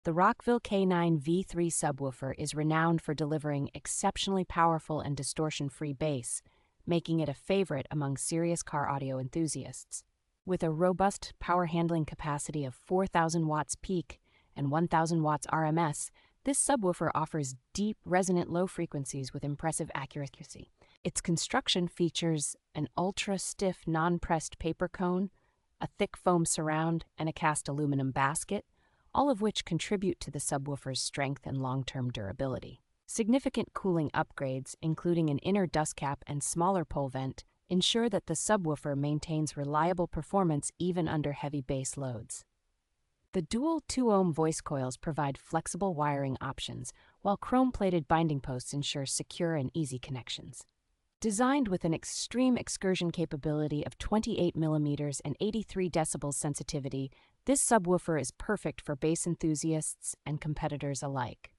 The Rockville K9 V3 Subwoofer is renowned for delivering exceptionally powerful and distortion-free bass, making it a favorite among serious car audio enthusiasts. With a robust power handling capacity of 4,000 watts peak and 1,000 watts RMS, this subwoofer offers deep, resonant low frequencies with impressive accuracy. Its construction features an ultra-stiff, non-pressed paper cone, a thick foam surround, and a cast aluminum basket, all of which contribute to the subwoofer's strength and long-term durability. Significant cooling upgrades, including an inner dustcap and smaller pole vent, ensure that the subwoofer maintains reliable performance even under heavy bass loads. The dual 2-ohm voice coils provide flexible wiring options, while chrome-plated binding posts ensure secure and easy connections. Designed with an extreme excursion capability of 28 millimeters and 83 decibels sensitivity, this subwoofer is perfect for bass enthusiasts and competitors alike.